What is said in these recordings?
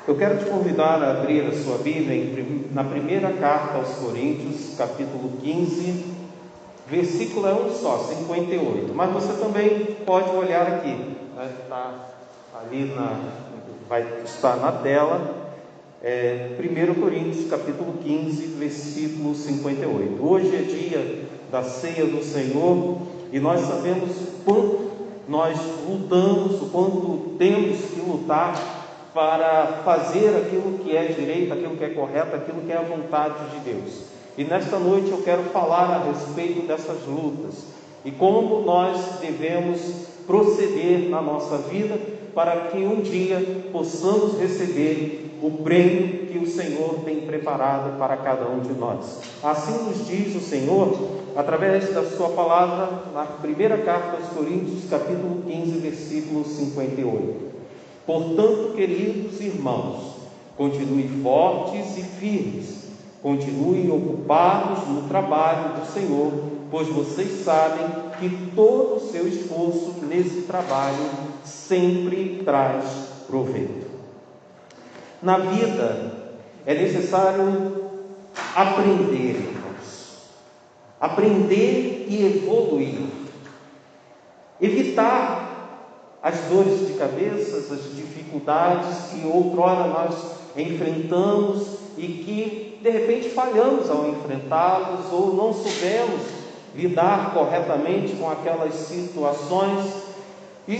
Eu quero te convidar a abrir a sua Bíblia na primeira carta aos Coríntios, capítulo 15, versículo é um só, 58. Mas você também pode olhar aqui, está ali vai estar na tela, 1 Coríntios, capítulo 15, versículo 58. Hoje é dia da ceia do Senhor e nós sabemos o quanto nós lutamos, o quanto temos que lutar para fazer aquilo que é direito, aquilo que é correto, aquilo que é a vontade de Deus. E nesta noite eu quero falar a respeito dessas lutas e como nós devemos proceder na nossa vida para que um dia possamos receber o prêmio que o Senhor tem preparado para cada um de nós. Assim nos diz o Senhor, através da sua palavra, na primeira carta aos Coríntios, capítulo 15, versículo 58. Portanto, queridos irmãos, continuem fortes e firmes, continuem ocupados no trabalho do Senhor, pois vocês sabem que todo o seu esforço nesse trabalho sempre traz proveito. Na vida é necessário aprender, irmãos, aprender e evoluir, evitar as dores de cabeça, as dificuldades que outrora nós enfrentamos e que de repente falhamos ao enfrentá-los ou não soubemos lidar corretamente com aquelas situações e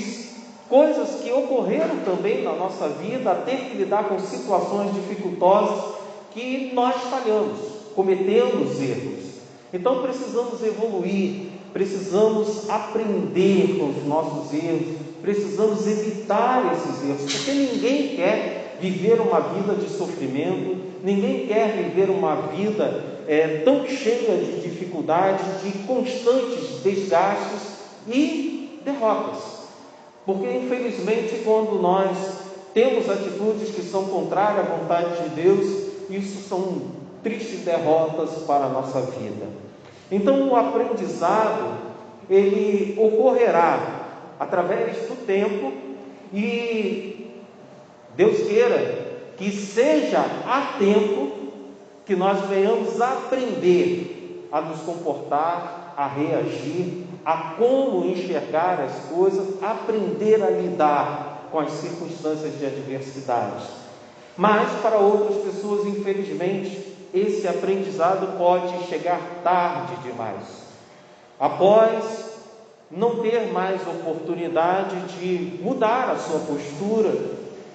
coisas que ocorreram também na nossa vida, a ter que lidar com situações dificultosas que nós falhamos, cometemos erros. Então precisamos evoluir, precisamos aprender com os nossos erros, precisamos evitar esses erros, porque ninguém quer viver uma vida de sofrimento, ninguém quer viver uma vida tão cheia de dificuldades, de constantes desgastes e derrotas. Porque infelizmente quando nós temos atitudes que são contrárias à vontade de Deus, isso são tristes derrotas para a nossa vida. Então o aprendizado, ele ocorrerá através do tempo e Deus queira que seja a tempo que nós venhamos aprender a nos comportar, a reagir, a como enxergar as coisas, aprender a lidar com as circunstâncias de adversidade. Mas para outras pessoas, infelizmente, esse aprendizado pode chegar tarde demais, após não ter mais oportunidade de mudar a sua postura.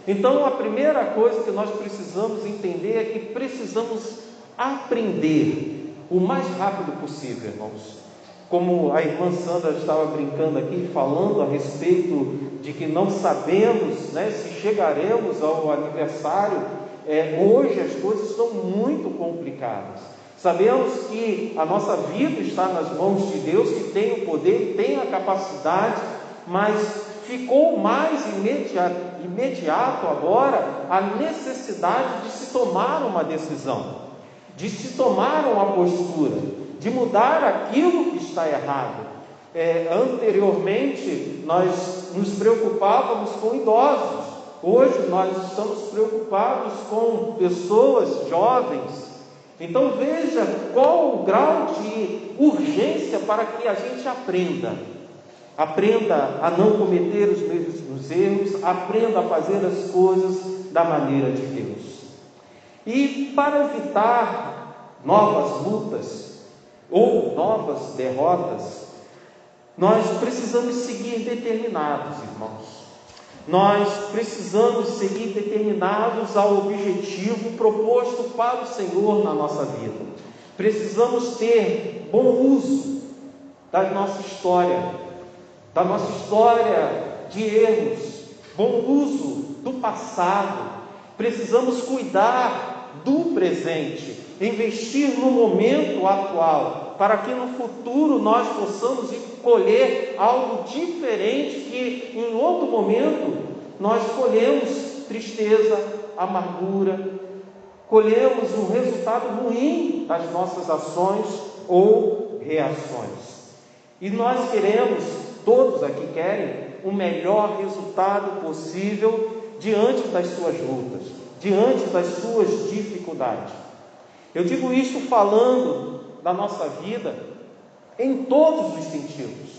Então a primeira coisa que nós precisamos entender é que precisamos aprender o mais rápido possível, irmãos. Como a irmã Sandra estava brincando aqui, falando a respeito de que não sabemos, se chegaremos ao aniversário. Hoje as coisas estão muito complicadas. Sabemos que a nossa vida está nas mãos de Deus, que tem o poder, tem a capacidade, mas ficou mais imediato agora a necessidade de se tomar uma decisão, de se tomar uma postura, de mudar aquilo que está errado. Anteriormente nós nos preocupávamos com idosos, hoje nós estamos preocupados com pessoas jovens. Então veja qual o grau de urgência para que a gente aprenda a não cometer os mesmos erros, aprenda a fazer as coisas da maneira de Deus. E para evitar novas lutas ou novas derrotas, nós precisamos seguir determinados, irmãos. Nós precisamos seguir determinados ao objetivo proposto para o Senhor na nossa vida. Precisamos ter bom uso da nossa história de erros, bom uso do passado. Precisamos cuidar do presente, investir no momento atual, para que no futuro nós possamos colher algo diferente que em outro momento nós colhemos tristeza, amargura, colhemos um resultado ruim das nossas ações ou reações. E nós queremos, todos aqui querem, o melhor resultado possível diante das suas lutas. diante das suas dificuldades. Eu digo isso falando da nossa vida em todos os sentidos.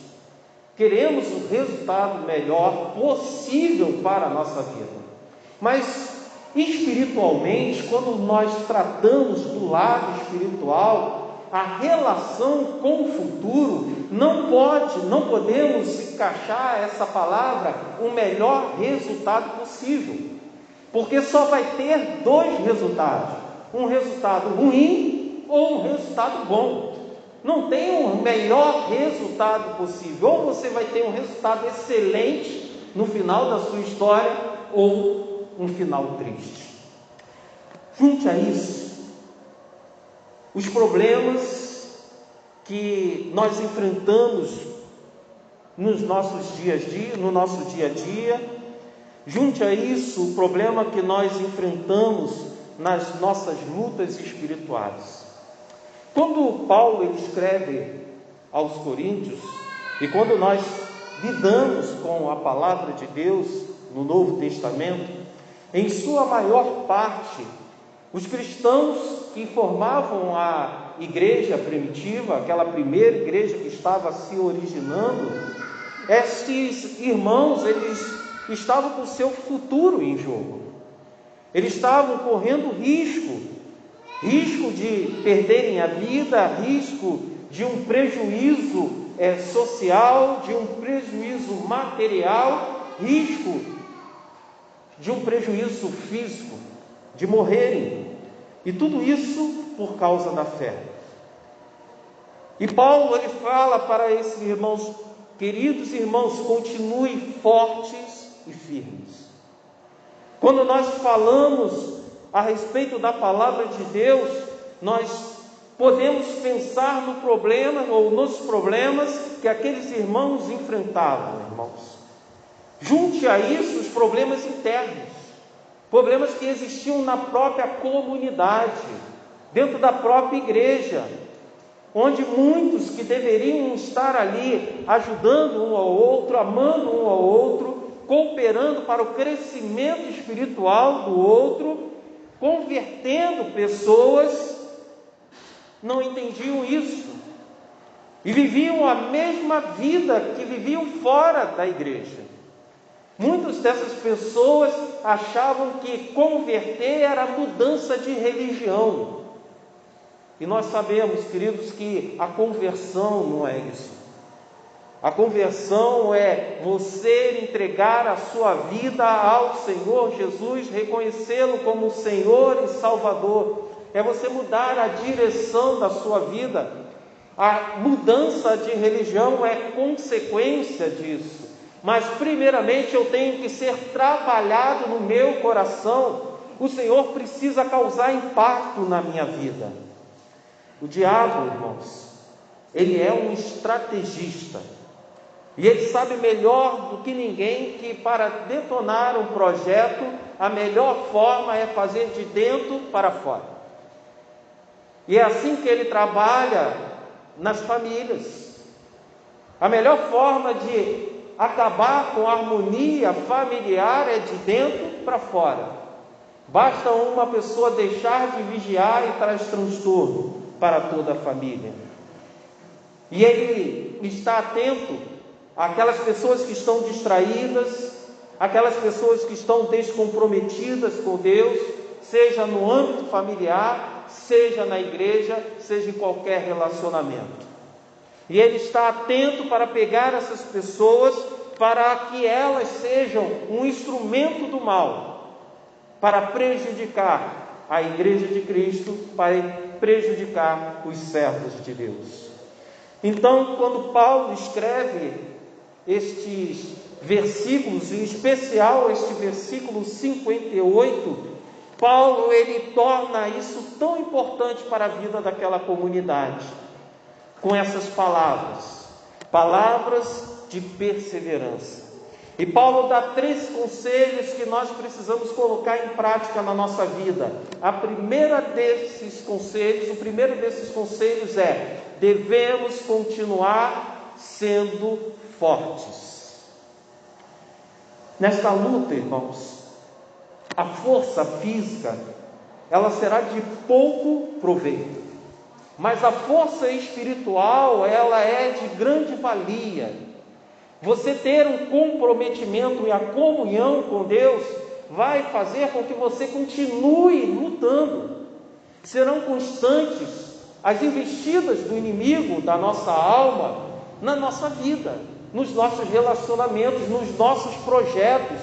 Queremos o resultado melhor possível para a nossa vida. Mas espiritualmente, quando nós tratamos do lado espiritual, a relação com o futuro não podemos encaixar essa palavra o melhor resultado possível, porque só vai ter dois resultados, um resultado ruim ou um resultado bom. Não tem um melhor resultado possível, ou você vai ter um resultado excelente no final da sua história, ou um final triste. Junte a isso os problemas que nós enfrentamos no nosso dia a dia, junte a isso o problema que nós enfrentamos nas nossas lutas espirituais. Quando Paulo ele escreve aos Coríntios, e quando nós lidamos com a palavra de Deus no Novo Testamento, em sua maior parte, os cristãos que formavam a igreja primitiva, aquela primeira igreja que estava se originando, esses irmãos, eles estavam com o seu futuro em jogo. Eles estavam correndo risco de perderem a vida, risco de um prejuízo social, de um prejuízo material, risco de um prejuízo físico, de morrerem, e tudo isso por causa da fé. E Paulo ele fala para esses irmãos: queridos irmãos, continuem fortes e firmes. Quando nós falamos a respeito da palavra de Deus, nós podemos pensar no problema ou nos problemas que aqueles irmãos enfrentavam, irmãos. Junte a isso os problemas internos, problemas que existiam na própria comunidade, dentro da própria igreja, onde muitos que deveriam estar ali ajudando um ao outro, amando um ao outro, cooperando para o crescimento espiritual do outro, convertendo pessoas, não entendiam isso e viviam a mesma vida que viviam fora da igreja. Muitas dessas pessoas achavam que converter era mudança de religião. E nós sabemos, queridos, que a conversão não é isso. A conversão é você entregar a sua vida ao Senhor Jesus, reconhecê-lo como Senhor e Salvador. É você mudar a direção da sua vida. A mudança de religião é consequência disso. Mas primeiramente eu tenho que ser trabalhado no meu coração. O Senhor precisa causar impacto na minha vida. O diabo, irmãos, ele é um estrategista. E ele sabe melhor do que ninguém que para detonar um projeto, a melhor forma é fazer de dentro para fora. E é assim que ele trabalha nas famílias. A melhor forma de acabar com a harmonia familiar é de dentro para fora. Basta uma pessoa deixar de vigiar e traz transtorno para toda a família. E ele está atento àquelas pessoas que estão distraídas, aquelas pessoas que estão descomprometidas com Deus, seja no âmbito familiar, seja na igreja, seja em qualquer relacionamento. E ele está atento para pegar essas pessoas, para que elas sejam um instrumento do mal, para prejudicar a igreja de Cristo, para prejudicar os servos de Deus. Então, quando Paulo escreve estes versículos, em especial este versículo 58, Paulo ele torna isso tão importante para a vida daquela comunidade, com essas palavras de perseverança. E Paulo dá 3 conselhos que nós precisamos colocar em prática na nossa vida. O primeiro desses conselhos é: devemos continuar sendo fortes. Nesta luta, irmãos, a força física, ela será de pouco proveito. Mas a força espiritual, ela é de grande valia. Você ter um comprometimento e a comunhão com Deus vai fazer com que você continue lutando. Serão constantes as investidas do inimigo da nossa alma na nossa vida, nos nossos relacionamentos, nos nossos projetos.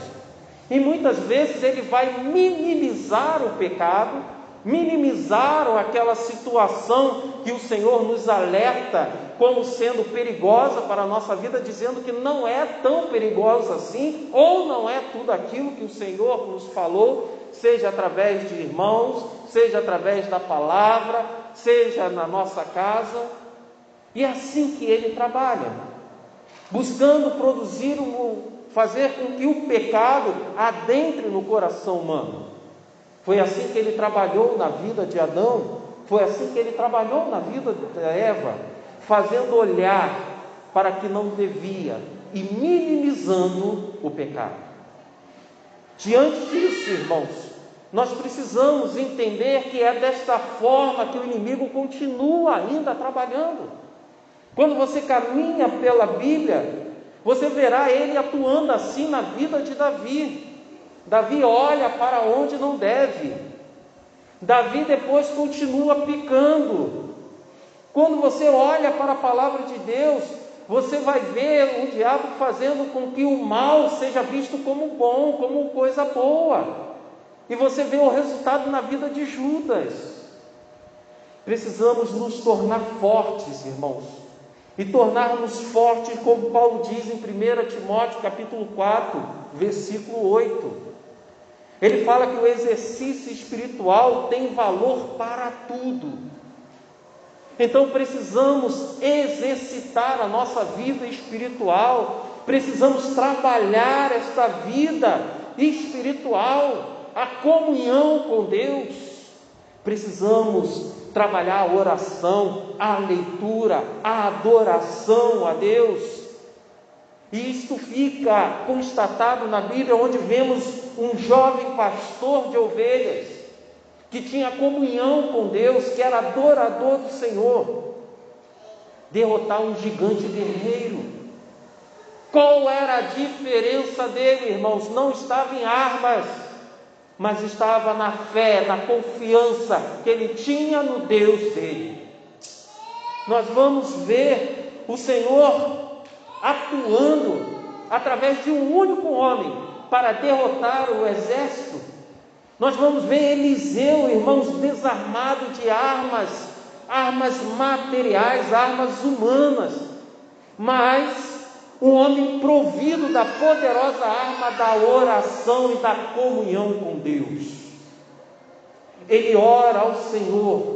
E muitas vezes ele vai minimizar o pecado, minimizar aquela situação que o Senhor nos alerta como sendo perigosa para a nossa vida, dizendo que não é tão perigosa assim, ou não é tudo aquilo que o Senhor nos falou, seja através de irmãos, seja através da palavra, seja na nossa casa. E é assim que ele trabalha, buscando produzir, fazer com que o pecado adentre no coração humano. Foi assim que ele trabalhou na vida de Adão, foi assim que ele trabalhou na vida de Eva, fazendo olhar para que não devia e minimizando o pecado. Diante disso, irmãos, nós precisamos entender que é desta forma que o inimigo continua ainda trabalhando. Quando você caminha pela Bíblia, você verá ele atuando assim na vida de Davi. Davi olha para onde não deve. Davi depois continua pecando. Quando você olha para a palavra de Deus, você vai ver o diabo fazendo com que o mal seja visto como bom, como coisa boa. E você vê o resultado na vida de Judas. Precisamos nos tornar fortes, irmãos. E tornar-nos fortes, como Paulo diz em 1 Timóteo capítulo 4, versículo 8. Ele fala que o exercício espiritual tem valor para tudo. Então precisamos exercitar a nossa vida espiritual, precisamos trabalhar esta vida espiritual, a comunhão com Deus. Precisamos trabalhar a oração, a leitura, a adoração a Deus. E isto fica constatado na Bíblia, onde vemos um jovem pastor de ovelhas, que tinha comunhão com Deus, que era adorador do Senhor, derrotar um gigante guerreiro. Qual era a diferença dele, irmãos? Não estava em armas, mas estava na fé, na confiança que ele tinha no Deus dele. Nós vamos ver o Senhor atuando através de um único homem para derrotar o exército. Nós vamos ver Eliseu, irmãos, desarmado de armas materiais, armas humanas, mas um homem provido da poderosa arma da oração e da comunhão com Deus. Ele ora ao Senhor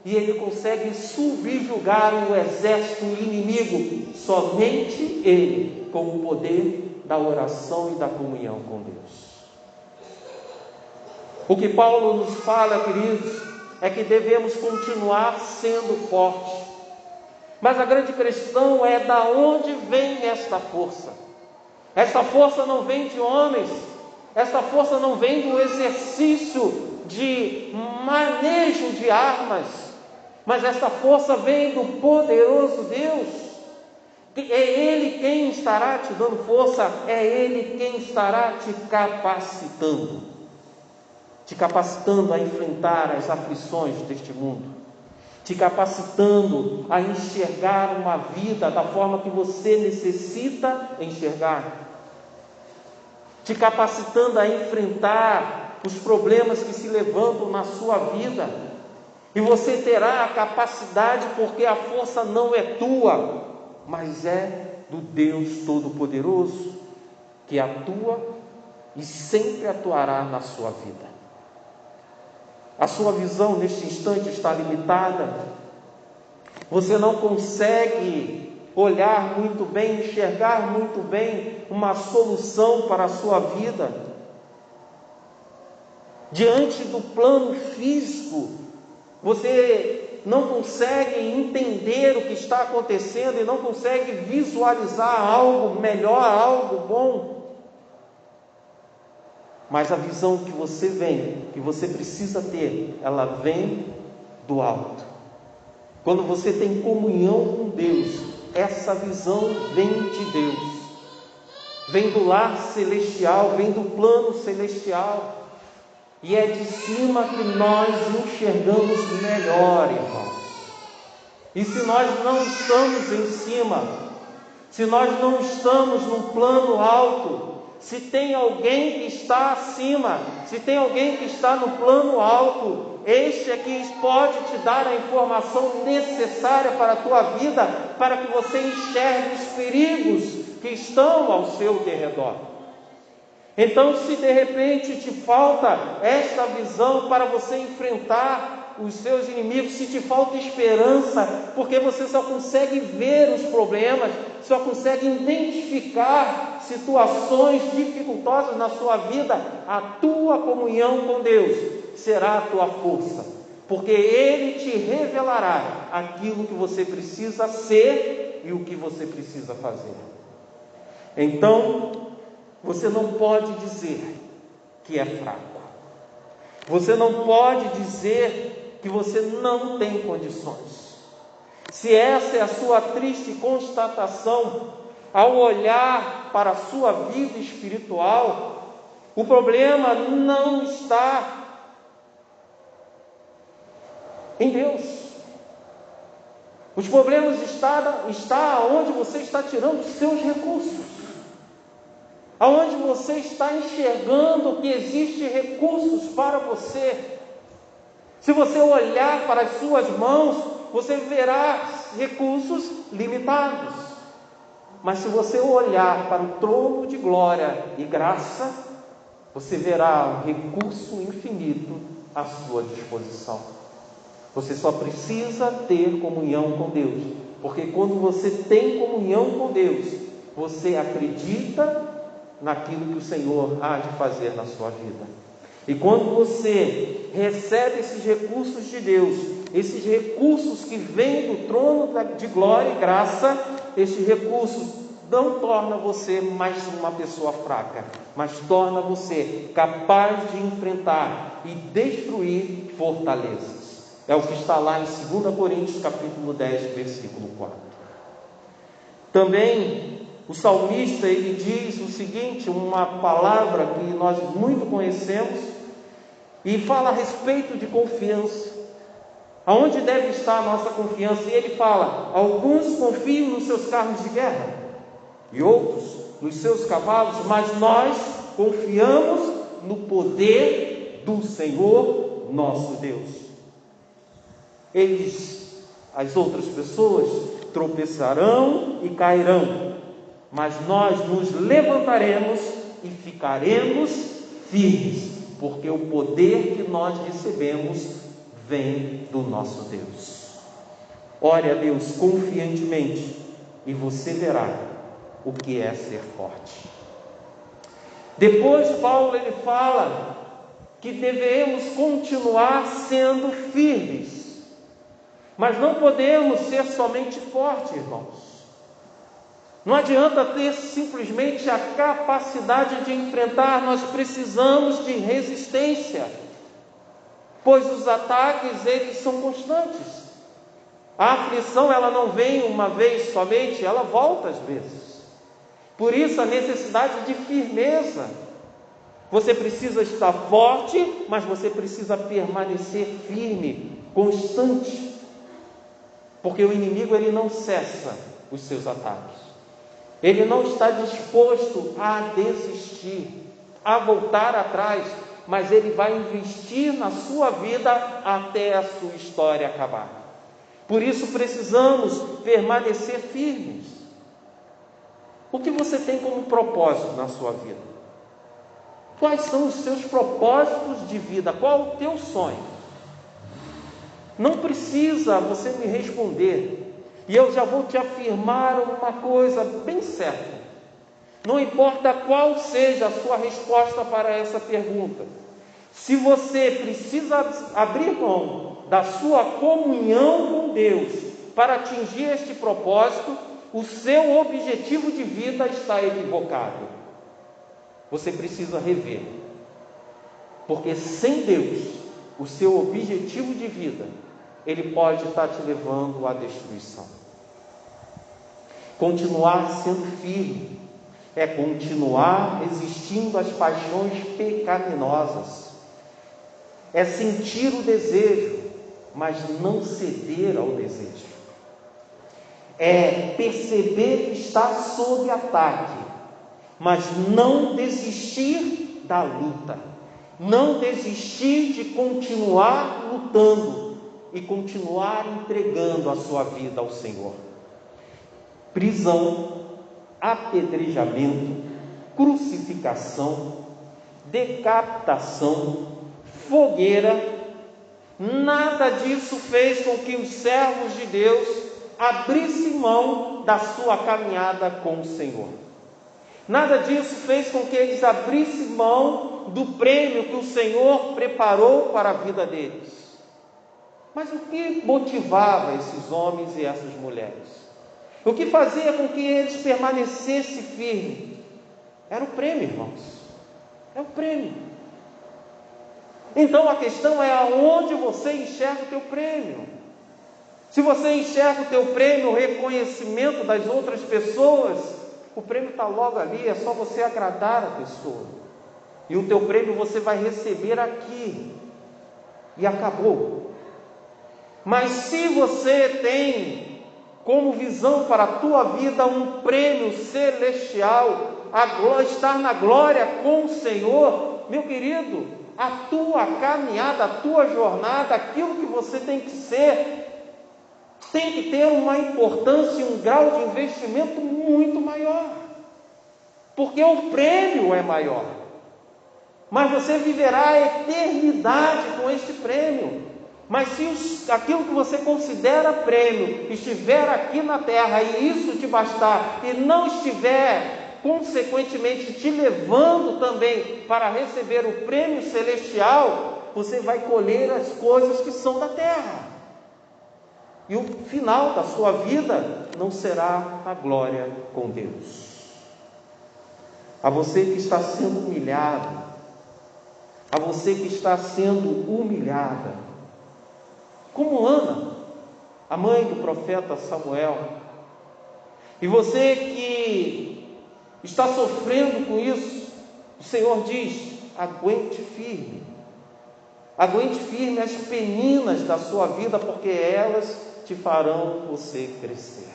e ele consegue subjugar o exército inimigo, somente ele, com o poder da oração e da comunhão com Deus. O que Paulo nos fala, queridos, é que devemos continuar sendo fortes. Mas a grande questão é da onde vem esta força. Esta força não vem de homens, esta força não vem do exercício de manejo de armas, mas esta força vem do poderoso Deus. É Ele quem estará te dando força, é Ele quem estará te capacitando a enfrentar as aflições deste mundo, te capacitando a enxergar uma vida da forma que você necessita enxergar, te capacitando a enfrentar os problemas que se levantam na sua vida, e você terá a capacidade, porque a força não é tua, mas é do Deus Todo-Poderoso, que atua e sempre atuará na sua vida. A sua visão neste instante está limitada. Você não consegue olhar muito bem, enxergar muito bem uma solução para a sua vida. Diante do plano físico, você não consegue entender o que está acontecendo e não consegue visualizar algo melhor, algo bom. Mas a visão que você precisa ter, ela vem do alto. Quando você tem comunhão com Deus, essa visão vem de Deus. Vem do lar celestial, vem do plano celestial. E é de cima que nós enxergamos melhor, irmãos. E se nós não estamos em cima, se nós não estamos no plano alto, se tem alguém que está acima, se tem alguém que está no plano alto, este é que pode te dar a informação necessária para a tua vida, para que você enxergue os perigos que estão ao seu derredor. Então, se de repente te falta esta visão para você enfrentar os seus inimigos, se te falta esperança, porque você só consegue ver os problemas, só consegue identificar situações dificultosas na sua vida, a tua comunhão com Deus será a tua força, porque Ele te revelará aquilo que você precisa ser e o que você precisa fazer. Então, você não pode dizer que é fraco. Você não pode dizer que você não tem condições. Se essa é a sua triste constatação, ao olhar para a sua vida espiritual, o problema não está em Deus. Os problemas está onde você está tirando os seus recursos. Aonde você está enxergando que existem recursos para você. Se você olhar para as suas mãos, você verá recursos limitados. Mas se você olhar para o trono de glória e graça, você verá um recurso infinito à sua disposição. Você só precisa ter comunhão com Deus, porque quando você tem comunhão com Deus, você acredita naquilo que o Senhor há de fazer na sua vida. E quando você recebe esses recursos de Deus, esses recursos que vêm do trono de glória e graça, esses recursos não tornam você mais uma pessoa fraca, mas torna você capaz de enfrentar e destruir fortalezas. É o que está lá em 2 Coríntios capítulo 10, versículo 4. Também o salmista, ele diz o seguinte, uma palavra que nós muito conhecemos, e fala a respeito de confiança. Aonde deve estar a nossa confiança? E ele fala: alguns confiam nos seus carros de guerra, e outros nos seus cavalos, mas nós confiamos no poder do Senhor nosso Deus. As outras pessoas tropeçarão e cairão, mas nós nos levantaremos e ficaremos firmes, porque o poder que nós recebemos vem do nosso Deus. Ore a Deus confiantemente e você verá o que é ser forte. Depois Paulo ele fala que devemos continuar sendo firmes, mas não podemos ser somente fortes, irmãos. Não adianta ter simplesmente a capacidade de enfrentar, nós precisamos de resistência, pois os ataques eles são constantes. A aflição ela não vem uma vez somente, ela volta às vezes. Por isso a necessidade de firmeza. Você precisa estar forte, mas você precisa permanecer firme, constante, porque o inimigo ele não cessa os seus ataques. Ele não está disposto a desistir, a voltar atrás, mas ele vai investir na sua vida até a sua história acabar. Por isso precisamos permanecer firmes. O que você tem como propósito na sua vida? Quais são os seus propósitos de vida? Qual é o teu sonho? Não precisa você me responder. E eu já vou te afirmar uma coisa bem certa. Não importa qual seja a sua resposta para essa pergunta. Se você precisa abrir mão da sua comunhão com Deus para atingir este propósito, o seu objetivo de vida está equivocado. Você precisa rever. Porque sem Deus, o seu objetivo de vida, ele pode estar te levando à destruição. Continuar sendo firme é continuar resistindo às paixões pecaminosas. É sentir o desejo, mas não ceder ao desejo. É perceber que está sob ataque, mas não desistir da luta. Não desistir de continuar lutando e continuar entregando a sua vida ao Senhor. Prisão, apedrejamento, crucificação, decapitação, fogueira, nada disso fez com que os servos de Deus abrissem mão da sua caminhada com o Senhor. Nada disso fez com que eles abrissem mão do prêmio que o Senhor preparou para a vida deles. Mas o que motivava esses homens e essas mulheres? O que fazia com que eles permanecessem firmes? Era o prêmio, irmãos. É o prêmio. Então a questão é aonde você enxerga o teu prêmio. Se você enxerga o teu prêmio, o reconhecimento das outras pessoas, o prêmio está logo ali, é só você agradar a pessoa. E o teu prêmio você vai receber aqui. E acabou. Mas se você tem como visão para a tua vida um prêmio celestial, estar na glória com o Senhor, meu querido, a tua caminhada, a tua jornada, aquilo que você tem que ser, tem que ter uma importância e um grau de investimento muito maior, porque o prêmio é maior, mas você viverá a eternidade com este prêmio. Mas se aquilo que você considera prêmio estiver aqui na terra e isso te bastar, e não estiver, consequentemente, te levando também para receber o prêmio celestial, você vai colher as coisas que são da terra. E o final da sua vida não será a glória com Deus. A você que está sendo humilhado, a você que está sendo humilhada, como Ana, a mãe do profeta Samuel, e você que está sofrendo com isso, o Senhor diz: aguente firme as peninas da sua vida, porque elas te farão você crescer.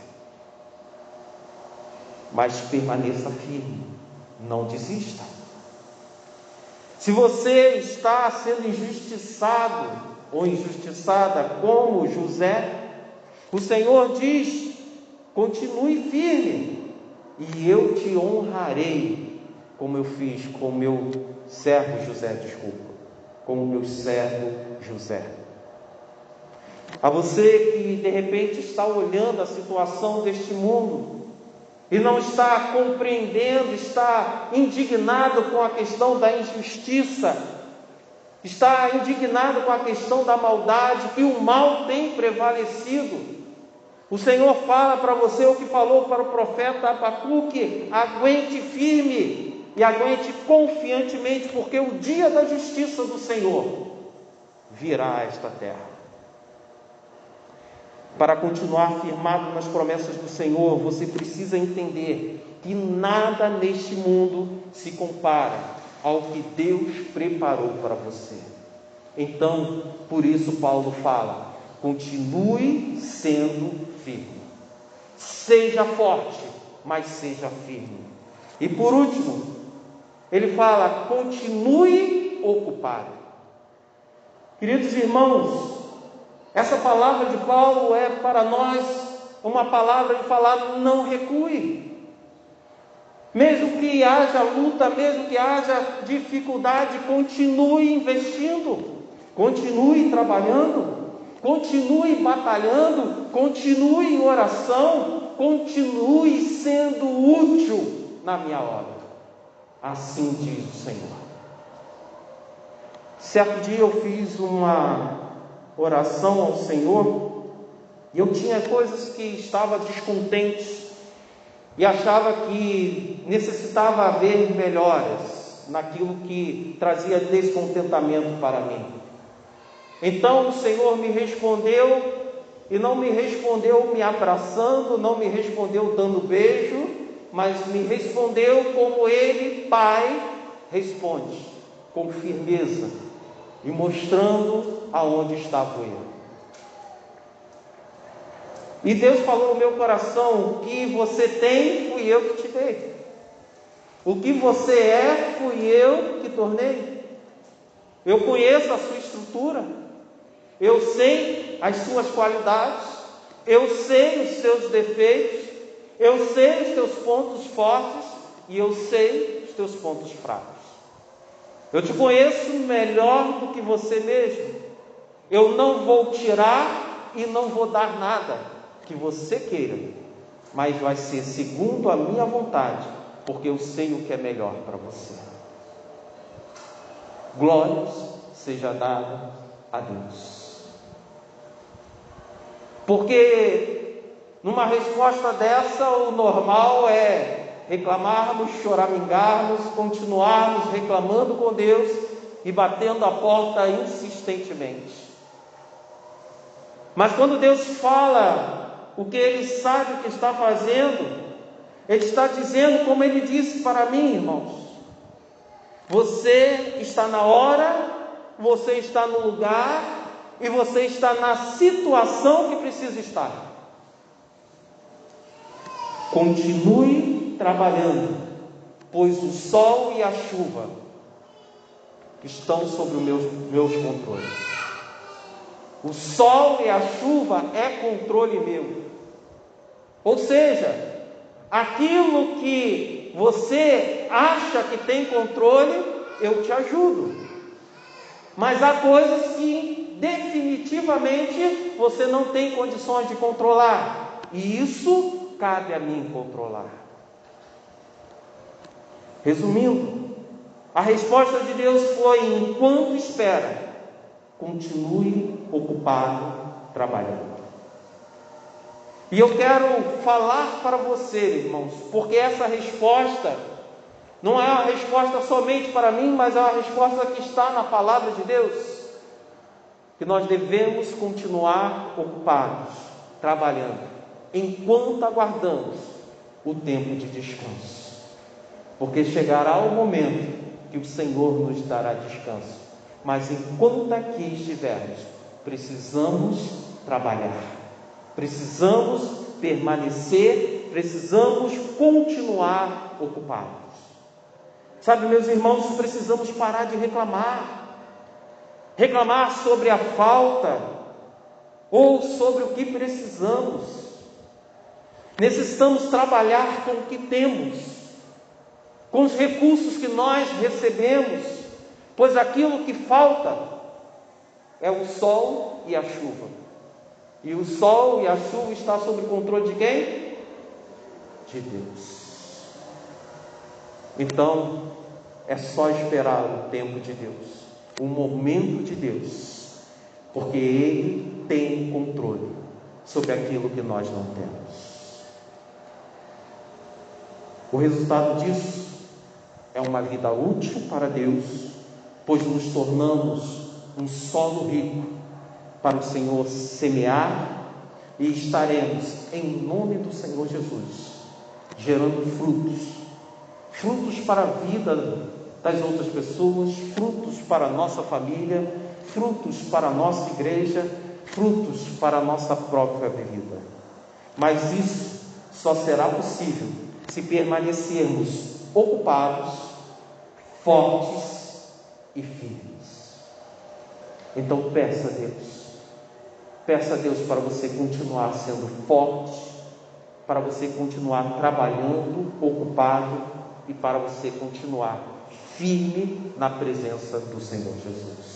Mas permaneça firme, não desista. Se você está sendo injustiçado ou injustiçada como José, o Senhor diz: continue firme e eu te honrarei, como eu fiz com o meu servo José, como o meu servo José. A você que de repente está olhando a situação deste mundo e não está compreendendo, está indignado com a questão da injustiça, está indignado com a questão da maldade, que o mal tem prevalecido, o Senhor fala para você o que falou para o profeta Abacuque: aguente firme e aguente confiantemente, porque o dia da justiça do Senhor virá a esta terra. Para continuar firmado nas promessas do Senhor, você precisa entender que nada neste mundo se compara ao que Deus preparou para você. Então, por isso Paulo fala: continue sendo firme. Seja forte, mas seja firme. E por último, ele fala: continue ocupado. Queridos irmãos, essa palavra de Paulo é para nós uma palavra de falar: não recue. Mesmo que haja luta, mesmo que haja dificuldade, continue investindo, continue trabalhando, continue batalhando, continue em oração, continue sendo útil na minha obra. Assim diz o Senhor. Certo dia eu fiz uma oração ao Senhor e eu tinha coisas que estava descontente e achava que necessitava haver melhoras. naquilo que trazia descontentamento para mim. Então o Senhor me respondeu, e não me respondeu me abraçando, não me respondeu dando beijo, mas me respondeu como Ele, Pai, responde, com firmeza, e mostrando aonde estava eu. E Deus falou no meu coração: o que você tem, fui eu que te dei. O que você é, fui eu que tornei. Eu conheço a sua estrutura, eu sei as suas qualidades, eu sei os seus defeitos, eu sei os teus pontos fortes e eu sei os teus pontos fracos. Eu te conheço melhor do que você mesmo. Eu não vou tirar e não vou dar nada que você queira, mas vai ser segundo a minha vontade, porque eu sei o que é melhor para você. Glórias seja dada a Deus. Porque numa resposta dessa, o normal é reclamarmos, choramingarmos, continuarmos reclamando com Deus e batendo a porta insistentemente. Mas quando Deus fala o que Ele sabe o que está fazendo, Ele está dizendo, como Ele disse para mim, irmãos: você está na hora, você está no lugar e você está na situação que precisa estar. Continue trabalhando, pois o sol e a chuva estão sobre os meus controles. O sol e a chuva é controle meu. Ou seja, aquilo que você acha que tem controle, eu te ajudo. Mas há coisas que definitivamente você não tem condições de controlar. E isso cabe a mim controlar. Resumindo, a resposta de Deus foi: enquanto espera, continue ocupado trabalhando. E eu quero falar para você, irmãos, porque essa resposta não é uma resposta somente para mim, mas é uma resposta que está na palavra de Deus, que nós devemos continuar ocupados, trabalhando, enquanto aguardamos o tempo de descanso, porque chegará o momento que o Senhor nos dará descanso, mas enquanto aqui estivermos, precisamos trabalhar, precisamos permanecer, precisamos continuar ocupados. Sabe, meus irmãos, precisamos parar de reclamar sobre a falta ou sobre o que precisamos. Necessitamos trabalhar com o que temos, com os recursos que nós recebemos, pois aquilo que falta é o sol e a chuva. E o sol e a chuva está sob o controle de quem? De Deus. Então, é só esperar o tempo de Deus, o momento de Deus, porque Ele tem controle sobre aquilo que nós não temos. O resultado disso é uma vida útil para Deus, pois nos tornamos um solo rico para o Senhor semear, e estaremos, em nome do Senhor Jesus, gerando frutos para a vida das outras pessoas, frutos para a nossa família, frutos para a nossa igreja, frutos para a nossa própria vida. Mas isso só será possível se permanecermos ocupados, fortes e firmes. Então peça a Deus para você continuar sendo forte, para você continuar trabalhando, ocupado, e para você continuar firme na presença do Senhor Jesus.